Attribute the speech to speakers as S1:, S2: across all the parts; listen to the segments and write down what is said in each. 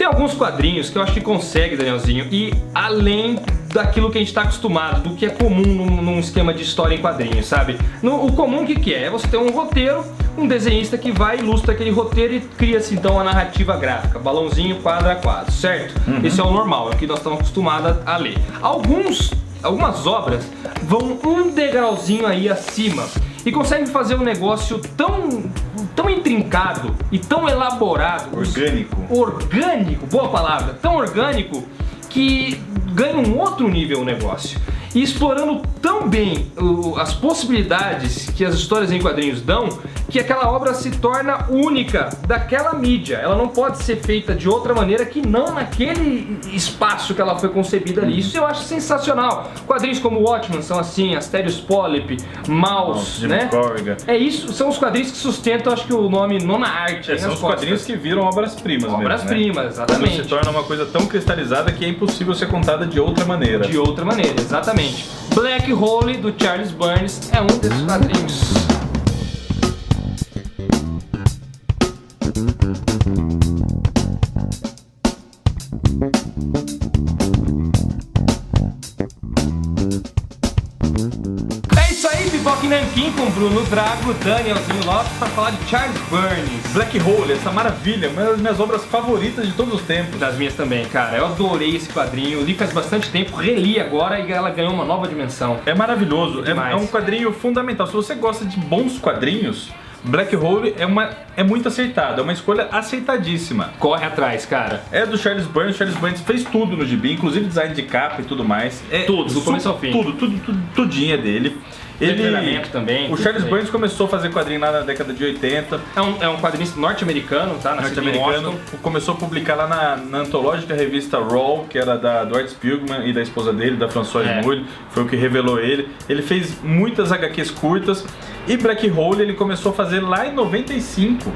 S1: Tem alguns quadrinhos que eu acho que consegue, Danielzinho, ir além daquilo que a gente está acostumado, do que é comum num esquema de história em quadrinhos, sabe? O comum que é? É você ter um roteiro, um desenhista que vai, ilustra aquele roteiro e cria-se então a narrativa gráfica, balãozinho, quadro a quadro, certo? Esse é o normal, é o que nós estamos acostumados a ler. Algumas obras vão um degrauzinho aí acima e conseguem fazer um negócio tão intrincado e tão elaborado. Orgânico, boa palavra. Tão orgânico que ganha um outro nível o negócio. E explorando tão bem as possibilidades que as histórias em quadrinhos dão, que aquela obra se torna única daquela mídia. Ela não pode ser feita de outra maneira que não naquele espaço que ela foi concebida ali. Isso eu acho sensacional. Quadrinhos como Watchmen são assim, Asterios Polyp, Mouse, né?
S2: Corrigan.
S1: É isso, são os quadrinhos que sustentam, acho que o nome Nona Arte.
S2: São os quadrinhos que viram obras-primas mesmo,
S1: Obras-primas, exatamente.
S2: Quando se torna uma coisa tão cristalizada que é impossível ser contada de outra maneira.
S1: De outra maneira, exatamente. Black Hole, do Charles Burns, é um desses quadrinhos. É isso aí, Pipoca e Nanquim com Bruno Drago, Danielzinho Lopes, para falar de Charles Burns.
S2: Black Hole, essa maravilha, uma das minhas obras favoritas de todos os tempos.
S1: Das minhas também, cara. Eu adorei esse quadrinho, li faz bastante tempo, reli agora e ela ganhou uma nova dimensão.
S2: É maravilhoso,
S1: Demais.
S2: é um quadrinho fundamental. Se você gosta de bons quadrinhos, Black Hole é muito acertado, é uma escolha aceitadíssima.
S1: Corre atrás, cara.
S2: É do Charles Burns fez tudo no gibi, inclusive design de capa e tudo mais.
S1: Tudo, do começo ao fim.
S2: Tudinho é dele.
S1: Treinamento também.
S2: O Charles Burns começou a fazer quadrinho lá na década de 80.
S1: É um quadrinista norte-americano, tá?
S2: Norte-americano. Começou a publicar lá na antológica revista Raw, que era do Art Spiegelman e da esposa dele, da Françoise Mouly. Foi o que revelou ele. Ele fez muitas HQs curtas. E Black Hole ele começou a fazer lá em 95.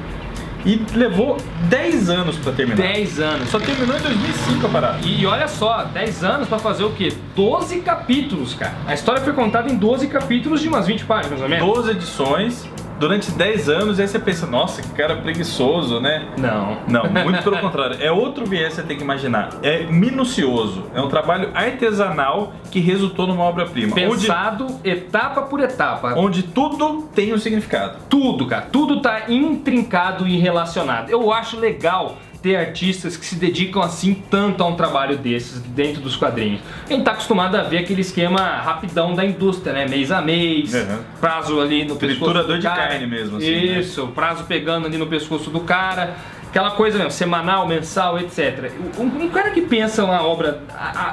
S2: E levou 10 anos pra terminar.
S1: 10 anos.
S2: Só terminou em 2005 a parada.
S1: E olha só, 10 anos pra fazer o quê? 12 capítulos, cara. A história foi contada em 12 capítulos de umas 20 páginas, mais ou menos.
S2: 12 edições, durante 10 anos, e aí você pensa, nossa, que cara preguiçoso, né?
S1: Não,
S2: muito pelo contrário. É outro viés que você tem que imaginar. É minucioso. É um trabalho artesanal que resultou numa obra-prima.
S1: Pensado etapa por etapa.
S2: Onde tudo tem um significado.
S1: Tudo, cara. Tudo tá intrincado e relacionado. Eu acho legal ter artistas que se dedicam assim tanto a um trabalho desses dentro dos quadrinhos. A gente tá acostumado a ver aquele esquema rapidão da indústria, né? Mês a mês, prazo ali no pescoço do cara.
S2: De carne mesmo, assim.
S1: Isso, né? Prazo pegando ali no pescoço do cara. Aquela coisa mesmo, semanal, mensal, etc. Um cara que pensa uma obra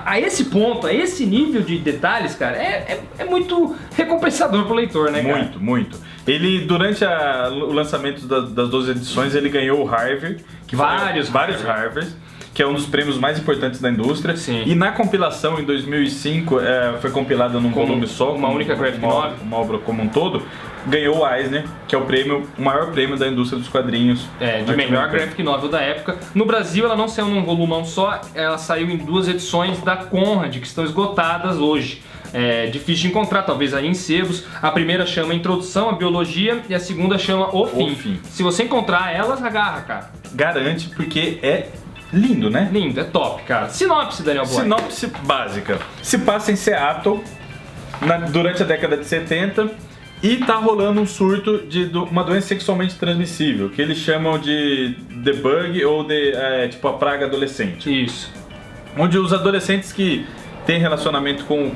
S1: a esse ponto, a esse nível de detalhes, cara, é muito recompensador pro leitor, né, cara?
S2: Muito. Ele, durante o lançamento das 12 edições, ele ganhou o Harvey. Vários Harveys, que é um dos prêmios mais importantes da indústria.
S1: Sim.
S2: E na compilação, em 2005, foi compilada num volume só,
S1: uma única graphic novel,
S2: uma obra como um todo, ganhou o Eisner, que é o maior prêmio da indústria dos quadrinhos.
S1: De melhor graphic novel da época. No Brasil, ela não saiu num volumão só, ela saiu em 2 edições da Conrad, que estão esgotadas hoje. É difícil de encontrar, talvez aí em sebos. A primeira chama Introdução à Biologia e a segunda chama O Fim. Se você encontrar elas, agarra, cara.
S2: Garante, porque é lindo, né?
S1: Lindo, é top, cara. Sinopse, Daniel Boy.
S2: Sinopse básica. Se passa em Seattle, durante a década de 70, e tá rolando um surto de uma doença sexualmente transmissível, que eles chamam de The Bug ou tipo a praga adolescente.
S1: Isso.
S2: Onde os adolescentes que têm relacionamento com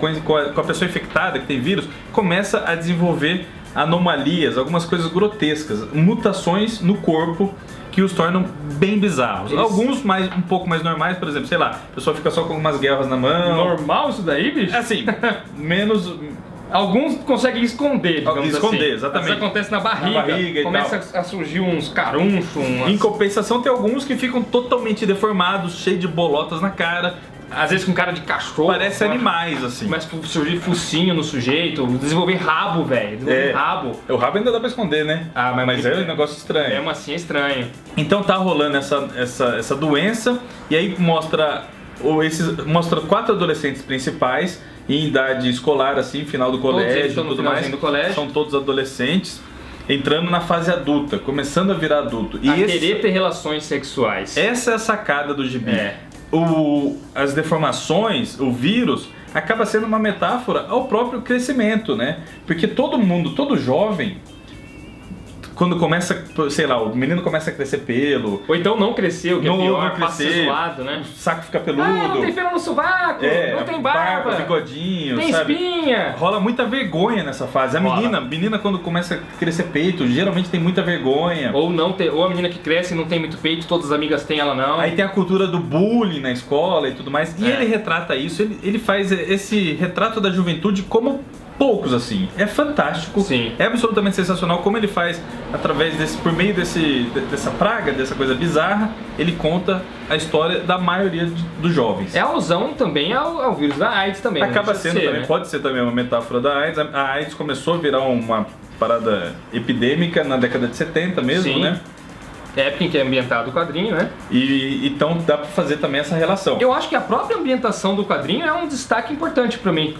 S2: a pessoa infectada, que tem vírus, começa a desenvolver anomalias, algumas coisas grotescas, mutações no corpo que os tornam bem bizarros.
S1: Isso.
S2: Alguns um pouco mais normais, por exemplo, sei lá, a pessoa fica só com umas guerras na mão.
S1: Normal isso daí, bicho?
S2: Assim, menos...
S1: Alguns conseguem esconder, digamos
S2: esconder,
S1: assim.
S2: exatamente.
S1: Isso acontece na barriga
S2: começa
S1: a surgir uns carunchos.
S2: Em compensação, tem alguns que ficam totalmente deformados, cheios de bolotas na cara.
S1: Às vezes com cara de cachorro.
S2: Parece animais, assim.
S1: Começa a surgir focinho no sujeito, desenvolver rabo, velho. Rabo.
S2: O rabo ainda dá pra esconder, né? Mas é um negócio estranho.
S1: Mesmo assim é estranho.
S2: Então tá rolando essa doença, e aí mostra 4 adolescentes principais em idade escolar, assim, final do colégio e tudo mais.
S1: Do colégio.
S2: São todos adolescentes. entrando na fase adulta, começando a virar adulto.
S1: A querer ter relações sexuais.
S2: Essa é a sacada do gibi.
S1: É.
S2: As deformações, o vírus, acaba sendo uma metáfora ao próprio crescimento, né? Porque todo jovem, quando começa, sei lá, o menino começa a crescer pelo.
S1: Ou então não cresceu, que é pior,
S2: crescer,
S1: passa zoado, né?
S2: O saco fica peludo.
S1: Não tem pelo no sovaco, não tem barba,
S2: bigodinho,
S1: tem
S2: sabe?
S1: espinha.
S2: Rola muita vergonha nessa fase. A menina quando começa a crescer peito, geralmente tem muita vergonha.
S1: Ou não tem, ou a menina que cresce e não tem muito peito, todas as amigas têm, ela não.
S2: Aí tem a cultura do bullying na escola e tudo mais. E ele retrata isso, ele faz esse retrato da juventude como poucos, assim. É fantástico.
S1: Sim.
S2: É absolutamente sensacional como ele faz, por meio dessa praga, dessa coisa bizarra, ele conta a história da maioria dos jovens.
S1: É alusão também ao vírus da AIDS também.
S2: Acaba sendo também,
S1: né?
S2: pode ser também uma metáfora da AIDS. A AIDS começou a virar uma parada epidêmica na década de 70 mesmo,
S1: Sim.
S2: né?
S1: Época em que é ambientado o quadrinho, né?
S2: E então dá pra fazer também essa relação.
S1: Eu acho que a própria ambientação do quadrinho é um destaque importante pra mim,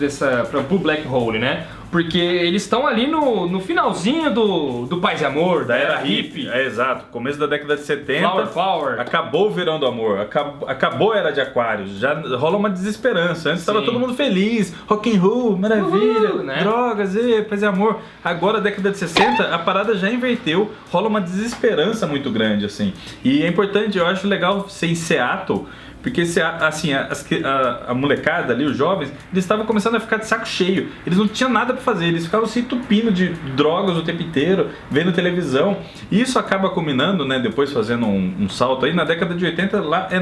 S1: pro Black Hole, né? Porque eles estão ali no finalzinho do Paz e Amor, da era hippie.
S2: É, exato. Começo da década de 70.
S1: Flower Power.
S2: Acabou o verão do amor. Acabou a era de Aquários. Já rola uma desesperança. Antes estava todo mundo feliz. Rock and roll, maravilha.
S1: Né?
S2: Drogas, paz e amor. Agora, década de 60, a parada já inverteu. Rola uma desesperança muito grande, assim. E é importante, eu acho legal ser em Seattle. Porque assim, a molecada ali, os jovens, eles estavam começando a ficar de saco cheio. Eles não tinham nada pra fazer, eles ficavam se entupindo de drogas o tempo inteiro, vendo televisão. E isso acaba culminando, né, depois fazendo um salto aí, na década de 80,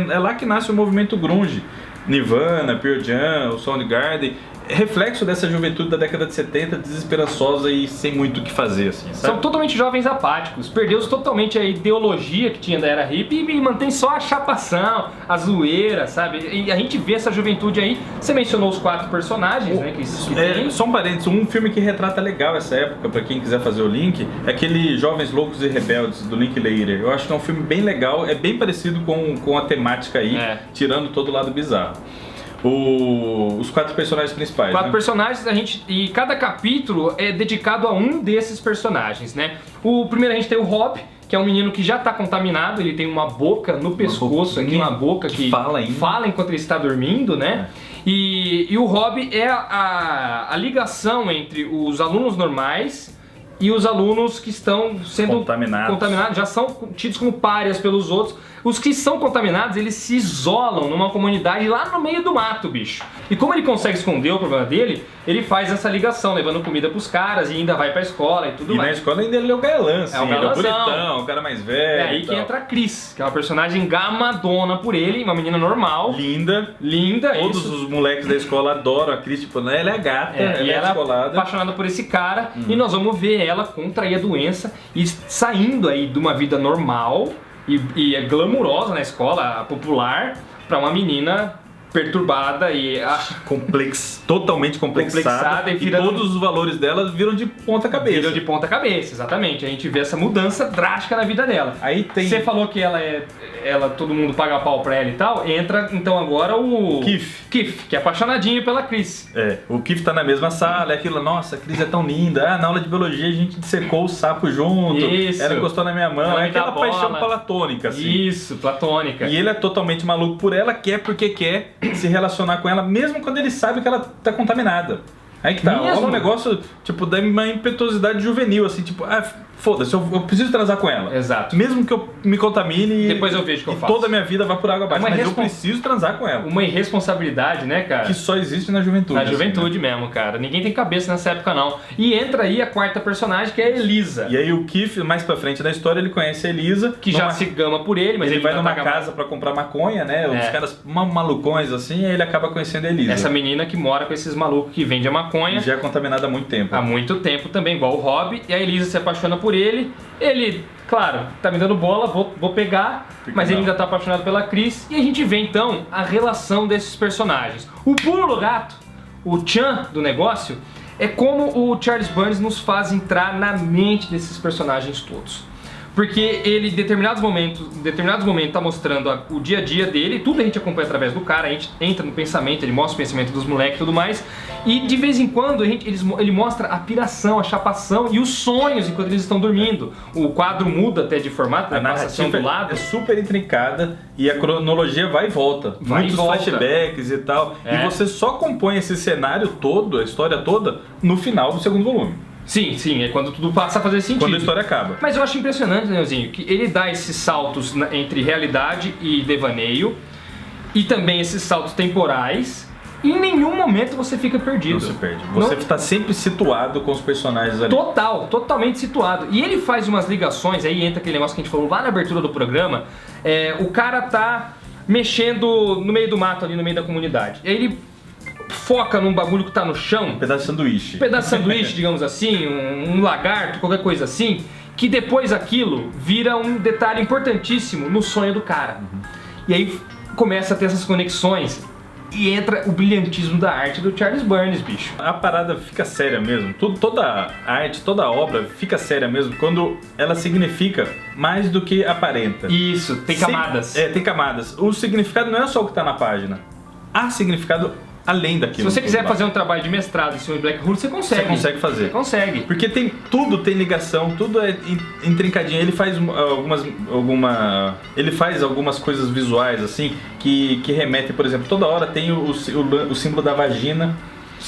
S2: é lá que nasce o movimento grunge. Nirvana, Pearl Jam, o Soundgarden, reflexo dessa juventude da década de 70, desesperançosa e sem muito o que fazer, assim, sabe?
S1: São totalmente jovens apáticos, perdeu-se totalmente a ideologia que tinha da era hippie e mantém só a chapação, a zoeira, sabe? E a gente vê essa juventude aí, você mencionou os 4 personagens, né?
S2: Só um parênteses, um filme que retrata legal essa época, pra quem quiser fazer o link, é aquele Jovens Loucos e Rebeldes, do Linklater. Eu acho que é um filme bem legal, é bem parecido com a temática aí, tirando todo o lado bizarro. Os 4 personagens principais.
S1: 4 personagens, e cada capítulo é dedicado a um desses personagens, né? O primeiro a gente tem o Rob, que é um menino que já está contaminado, ele tem uma boca no pescoço, aqui uma boca que fala enquanto ele está dormindo, né? E o Rob é a ligação entre os alunos normais e os alunos que estão sendo contaminados, já são tidos como párias pelos outros. Os que são contaminados, eles se isolam numa comunidade lá no meio do mato, bicho. E como ele consegue esconder o problema dele, ele faz essa ligação, levando comida pros caras e ainda vai pra escola e tudo mais.
S2: E na escola ainda ele é o galã, assim,
S1: o galanzão.
S2: Ele é o bonitão, o cara mais velho.
S1: É aí que entra a Cris, que é uma personagem gamadona por ele, uma menina normal.
S2: Linda. Todos os moleques da escola adoram a Cris, tipo, ela é gata, ela é descolada.
S1: Apaixonada por esse cara, e nós vamos ver ela contrair a doença e saindo aí de uma vida normal e é glamurosa na escola, popular, pra uma menina perturbada e
S2: totalmente complexada e todos os valores dela viram de ponta cabeça.
S1: Viram de ponta cabeça, exatamente. A gente vê essa mudança drástica na vida dela.
S2: Aí tem...
S1: Você falou que todo mundo paga pau pra ela e tal, entra então agora o... Keith, que é apaixonadinho pela Cris.
S2: O Keith tá na mesma sala, é aquilo, nossa, a Cris é tão linda, na aula de biologia a gente dissecou o sapo junto, ela encostou na minha mão, é aquela paixão platônica, assim.
S1: Isso, platônica.
S2: E ele é totalmente maluco por ela, quer porque quer se relacionar com ela, mesmo quando ele sabe que ela tá contaminada. Aí que tá, é um negócio, tipo, da uma impetuosidade juvenil, assim, tipo, foda-se, eu preciso transar com ela.
S1: Exato.
S2: Mesmo que eu me contamine e
S1: depois eu vejo que eu faço.
S2: Toda a minha vida vai por água abaixo, mas eu preciso transar com ela.
S1: Uma irresponsabilidade, né, cara?
S2: Que só existe na juventude.
S1: Na juventude mesmo, cara. Ninguém tem cabeça nessa época, não. E entra aí a 4ª personagem, que é a Elisa.
S2: E aí o Keith, mais pra frente da história, ele conhece a Elisa.
S1: Que já se gama por ele, mas
S2: ele vai numa casa pra comprar maconha, né? Os caras malucões assim, e aí ele acaba conhecendo a Elisa.
S1: Essa menina que mora com esses malucos que vendem a maconha.
S2: E já é contaminada há muito tempo.
S1: Há muito tempo também, igual o Rob. E a Elisa se apaixona por ele. Ele, claro, tá me dando bola, vou pegar, mas ele ainda tá apaixonado pela Cris. E a gente vê então a relação desses personagens. O pulo gato, o Chan do negócio, é como o Charles Burns nos faz entrar na mente desses personagens todos. Porque ele, em determinados momentos, tá mostrando o dia a dia dele, tudo a gente acompanha através do cara, a gente entra no pensamento, ele mostra o pensamento dos moleques e tudo mais. E de vez em quando ele mostra a piração, a chapação e os sonhos enquanto eles estão dormindo. O quadro muda até de formato,
S2: A
S1: passa assim do lado.
S2: é super intrincada e a cronologia vai e volta. Muitos flashbacks e tal. E você só compõe esse cenário todo, a história toda, no final do segundo volume.
S1: Sim, é quando tudo passa a fazer sentido.
S2: Quando a história acaba.
S1: Mas eu acho impressionante, Danielzinho, que ele dá esses saltos entre realidade e devaneio, e também esses saltos temporais, e em nenhum momento você fica perdido.
S2: Não se perde. Você está sempre situado com os personagens ali.
S1: Totalmente situado. E ele faz umas ligações, aí entra aquele negócio que a gente falou lá na abertura do programa, o cara tá mexendo no meio do mato ali, no meio da comunidade. E aí ele foca num bagulho que tá no chão.
S2: Um pedaço de sanduíche.
S1: Um pedaço de sanduíche, digamos assim, um lagarto, qualquer coisa assim, que depois aquilo vira um detalhe importantíssimo no sonho do cara. E aí começa a ter essas conexões e entra o brilhantismo da arte do Charles Burns, bicho.
S2: A parada fica séria mesmo. Toda a arte, toda a obra fica séria mesmo quando ela significa mais do que aparenta.
S1: Isso, tem camadas.
S2: Tem camadas. O significado não é só o que tá na página. Há significado além daquilo.
S1: Se você quiser fazer um trabalho de mestrado em cima de Black Hole, você consegue.
S2: Você consegue fazer.
S1: Você consegue.
S2: Porque tudo tem ligação, tudo é intrincadinho. Ele faz ele faz algumas coisas visuais assim que remetem, por exemplo, toda hora tem o símbolo da vagina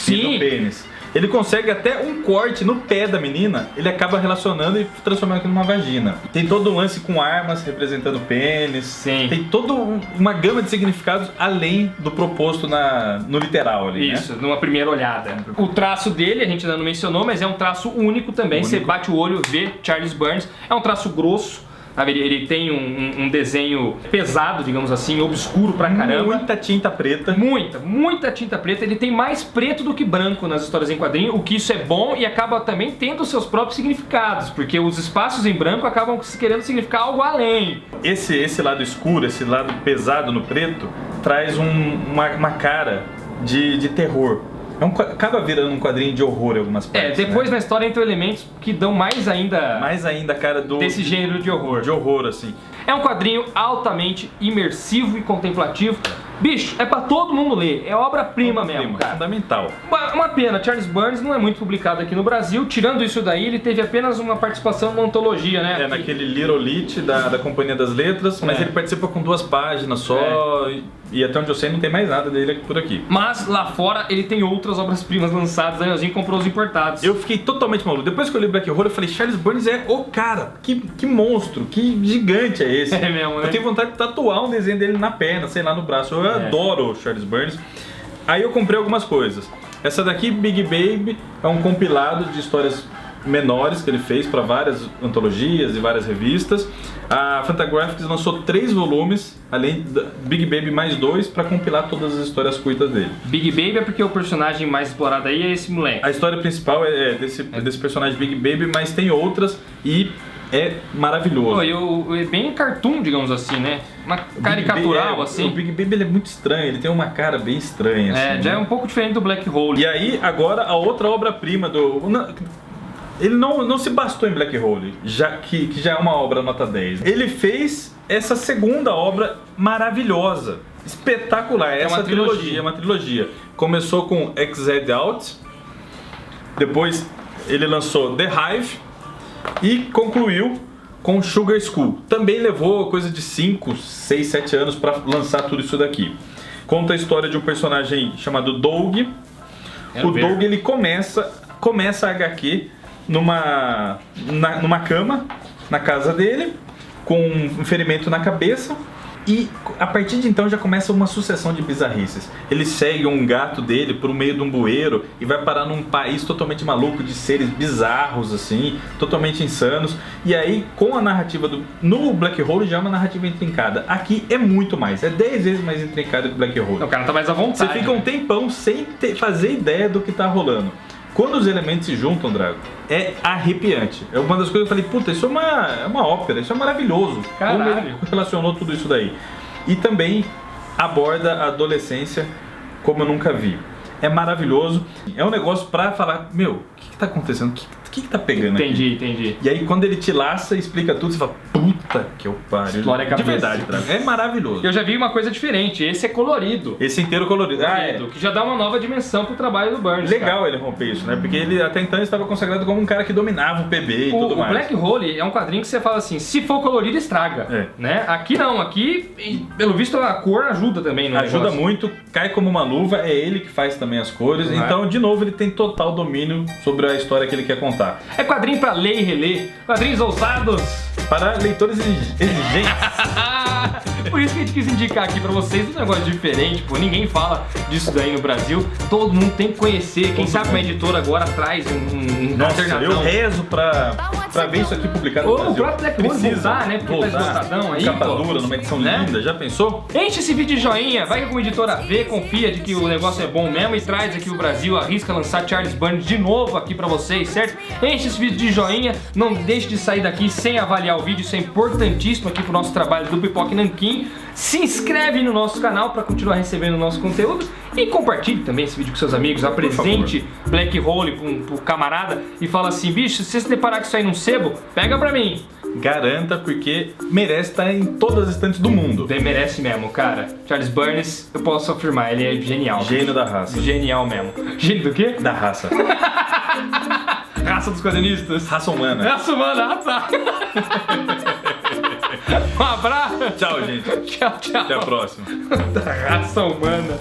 S2: e do pênis. Ele consegue até um corte no pé da menina, ele acaba relacionando e transformando aquilo numa vagina. Tem todo um lance com armas representando pênis.
S1: Sim.
S2: Tem toda uma gama de significados além do proposto no literal ali.
S1: Isso, numa primeira olhada. O traço dele, a gente ainda não mencionou, mas é um traço único também. Você bate o olho, vê Charles Burns. É um traço grosso. Ele tem um desenho pesado, digamos assim, obscuro pra caramba.
S2: Muita tinta preta.
S1: Muita tinta preta. Ele tem mais preto do que branco nas histórias em quadrinho, o que isso é bom e acaba também tendo seus próprios significados, porque os espaços em branco acabam querendo significar algo além.
S2: Esse lado escuro, esse lado pesado no preto, traz uma cara de terror. Acaba virando um quadrinho de horror em algumas partes.
S1: Depois na história entram elementos que dão mais ainda
S2: a cara
S1: desse gênero de horror.
S2: De horror, assim.
S1: É um quadrinho altamente imersivo e contemplativo. Bicho, é pra todo mundo ler. É obra-prima mesmo, cara.
S2: Fundamental.
S1: Uma pena, Charles Burns não é muito publicado aqui no Brasil. Tirando isso daí, ele teve apenas uma participação numa antologia, né?
S2: Naquele Little Lit da Companhia das Letras, mas ele participa com 2 páginas só. E até onde eu sei não tem mais nada dele por aqui.
S1: Mas lá fora ele tem outras obras-primas lançadas, Danielzinho comprou os importados.
S2: Eu fiquei totalmente maluco. Depois que eu li Black Hole, eu falei, Charles Burns é o cara. Que monstro, que gigante é esse.
S1: É mesmo, né?
S2: Eu tenho vontade de tatuar um desenho dele na perna, sei lá, no braço. Eu adoro o Charles Burns. Aí eu comprei algumas coisas. Essa daqui, Big Baby, é um compilado de histórias menores que ele fez para várias antologias e várias revistas. A Fantagraphics lançou 3 volumes, além da Big Baby mais 2, para compilar todas as histórias curtas dele.
S1: Big Baby é porque o personagem mais explorado aí é esse moleque.
S2: A história principal é desse personagem Big Baby, mas tem outras e é maravilhoso.
S1: É bem cartoon, digamos assim, né? Uma caricatural, assim.
S2: O Big Baby ele é muito estranho, ele tem uma cara bem estranha. Assim,
S1: já é um pouco diferente do Black Hole.
S2: E aí, agora, a outra obra-prima ele não se bastou em Black Hole, que já é uma obra nota 10. Ele fez essa segunda obra maravilhosa, espetacular. Essa é uma trilogia. Começou com Exed Out, depois ele lançou The Hive e concluiu com Sugar School. Também levou coisa de 5, 6, 7 anos para lançar tudo isso daqui. Conta a história de um personagem chamado Doug. Doug ele começa a HQ numa cama, na casa dele, com um ferimento na cabeça, e a partir de então já começa uma sucessão de bizarrices. Ele segue um gato dele por meio de um bueiro e vai parar num país totalmente maluco de seres bizarros, assim, totalmente insanos. E aí, com a narrativa no Black Hole já é uma narrativa intrincada. Aqui é muito mais, é 10 vezes mais intrincado que o Black Hole.
S1: O cara tá mais à vontade.
S2: Você fica um tempão sem fazer ideia do que tá rolando. Quando os elementos se juntam, Drago, é arrepiante. É uma das coisas que eu falei, puta, isso é uma ópera, isso é maravilhoso.
S1: Caralho.
S2: Como ele relacionou tudo isso daí. E também aborda a adolescência como eu nunca vi. é maravilhoso. É um negócio pra falar, meu, o que tá acontecendo? O que tá pegando aqui?
S1: Entendi.
S2: E aí quando ele te laça e explica tudo, você fala, puta que eu pariu.
S1: Explode a
S2: De
S1: cabeça.
S2: verdade, é maravilhoso.
S1: Eu já vi uma coisa diferente, esse é colorido.
S2: Esse inteiro colorido.
S1: Que já dá uma nova dimensão pro trabalho do Burns.
S2: Legal ele romper isso, né? Porque ele até então estava consagrado como um cara que dominava o PB e tudo mais.
S1: O Black Hole é um quadrinho que você fala assim, se for colorido, estraga. Né? Aqui não, aqui, pelo visto, a cor ajuda também.
S2: Ajuda muito, cai como uma luva, é ele que faz também as cores. Então, de novo, ele tem total domínio sobre a história que ele quer contar.
S1: É quadrinho pra ler e reler, quadrinhos ousados.
S2: Para leitores exigentes.
S1: Por isso que a gente quis indicar aqui pra vocês um negócio diferente, pô. Ninguém fala disso daí no Brasil. Todo mundo tem que conhecer. Quem sabe uma editora agora traz um alternatão.
S2: Eu rezo pra ver isso aqui publicado no Brasil.
S1: O próprio Black Hole voltar, né? Porque tá esgotadão aí.
S2: Capa dura, numa edição linda, já pensou?
S1: Enche esse vídeo de joinha, vai que a editora vê, confia de que o negócio é bom mesmo e traz aqui o Brasil, arrisca lançar Charles Burns de novo aqui pra vocês, certo? Enche esse vídeo de joinha, não deixe de sair daqui sem avaliar o vídeo, isso é importantíssimo aqui pro nosso trabalho do Pipoca e Nanquim. Se inscreve no nosso canal pra continuar recebendo o nosso conteúdo e compartilhe também esse vídeo com seus amigos, apresente Black Hole pro camarada e fala assim, bicho, se você se deparar com isso aí num sebo, pega pra mim.
S2: Garanta, porque merece estar em todas as estantes do mundo.
S1: Merece mesmo, cara. Charles Burns, eu posso afirmar, ele é genial.
S2: Gênio da raça.
S1: Genial mesmo. Gênio do quê?
S2: Da raça.
S1: Raça dos quadrinistas.
S2: Raça humana.
S1: Raça humana, tá. Um abraço.
S2: Tchau, gente.
S1: Tchau.
S2: Até a próxima.
S1: Da raça humana.